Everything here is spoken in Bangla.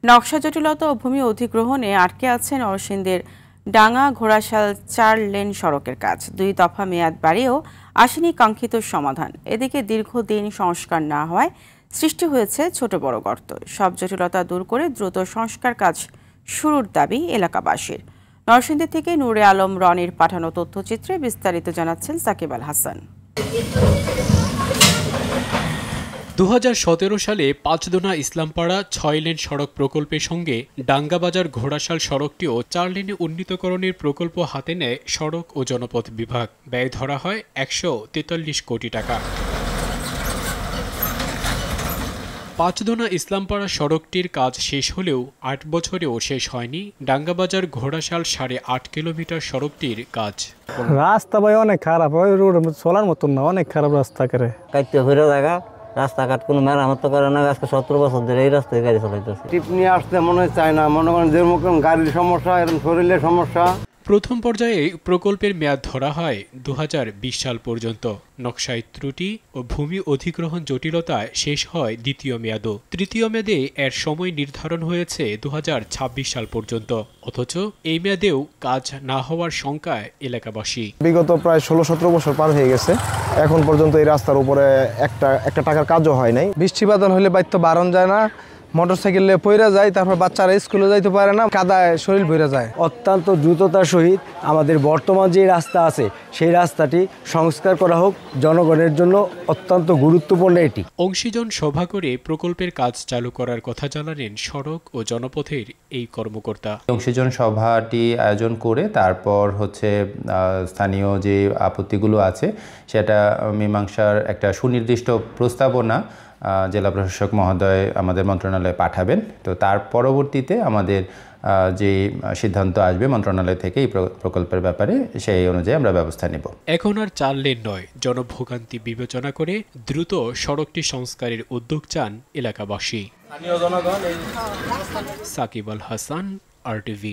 নকশা জটিলতা ও ভূমি অধিগ্রহণে আটকে আছে নরসিংদীর ডাঙ্গা ঘোড়াশাল ৪ লেন সড়কের কাজ। ২ দফা মেয়াদ বাড়িয়েও আসেনি কাঙ্ক্ষিত সমাধান। এদিকে দীর্ঘদিন সংস্কার না হওয়ায় সৃষ্টি হয়েছে ছোট বড় গর্ত। সব জটিলতা দূর করে দ্রুত সংস্কার কাজ শুরুর দাবি এলাকাবাসীর। নরসিংদী থেকে নূরে আলম রনির পাঠানো তথ্যচিত্রে বিস্তারিত জানাচ্ছেন সাকিব আল হাসান। ২০১৭ সালে পাঁচদোনা ইসলামপাড়া ৬ লেন সড়ক প্রকল্পের সঙ্গে ডাঙ্গাবাজার ঘোড়াশাল সড়কটিও ৪ লেনে উন্নীতকরণের প্রকল্প হাতে নেয় সড়ক ও জনপথ বিভাগ। ব্যয় ধরা হয় ১৪৩ কোটি টাকা। পাঁচদোনা ইসলামপাড়া সড়কটির কাজ শেষ হলেও ৮ বছরেও শেষ হয়নি ডাঙ্গাবাজার ঘোড়াশাল ৮.৫ কিলোমিটার সড়কটির কাজ। রাস্তা ভাই অনেক খারাপ, ওই রোড চলার মতন না, অনেক খারাপ রাস্তা করে কাইতে ঘুরে জায়গা রাস্তাঘাট কোনো মেরামত করে না। আজকে ১৭ বছর ধরে এই রাস্তায় গাড়ি চালাইতেছে। টিপ নিয়ে আসতে মনে চায় না, মনে করেন যেরকম গাড়ির সমস্যা এরকম শরীরের সমস্যা। প্রথম পর্যায়ে প্রকল্পের মেয়াদ ধরা হয় ২০২০ সাল পর্যন্ত। নকশায় ত্রুটি ও ভূমি অধিগ্রহণ জটিলতায় শেষ হয় দ্বিতীয় মেয়াদও। তৃতীয় মেয়াদে এর সময় নির্ধারণ হয়েছে ২০২৬ সাল পর্যন্ত। অথচ এই মেয়াদেও কাজ না হওয়ার শঙ্কায় এলাকাবাসী। বিগত প্রায় ১৬-১৭ বছর পার হয়ে গেছে, এখন পর্যন্ত এই রাস্তার উপরে একটা টাকার কাজও হয় নাই। বৃষ্টি বাদল হলে বাইর তো বারণ যায় না, মোটরসাইকেলে পইরা যায়, তারপর বাচ্চারা স্কুলে যাইতে পারে না, কাদায় শরীর ভরে যায়। অত্যন্ত দ্রুততার সহিত আমাদের বর্তমান যে রাস্তা আছে সেই রাস্তাটি সংস্কার করা হোক, জনগণের জন্য অত্যন্ত গুরুত্বপূর্ণ এটি। অংশীজন সভা করে প্রকল্পের কাজ চালু করার কথা জানালেন সড়ক ও জনপথের এই কর্মকর্তা। অংশীজন সভাটি আয়োজন করে তারপর স্থানীয় যে আপত্তিগুলো আছে সেটা মীমাংসার একটা সুনির্দিষ্ট প্রস্তাবনা জেলা প্রশাসক মহোদয় আমাদের মন্ত্রণালয়ে পাঠাবেন। তো তার পরবর্তীতে আমাদের যে সিদ্ধান্ত আসবে মন্ত্রণালয় থেকে এই প্রকল্পের ব্যাপারে, সেই অনুযায়ী আমরা ব্যবস্থা নেব। এখন আর ৪ লেন নয়, জনভোগান্তি বিবেচনা করে দ্রুত সড়কটি সংস্কারের উদ্যোগ চান এলাকাবাসী। সাকিব আল হাসান, RTV।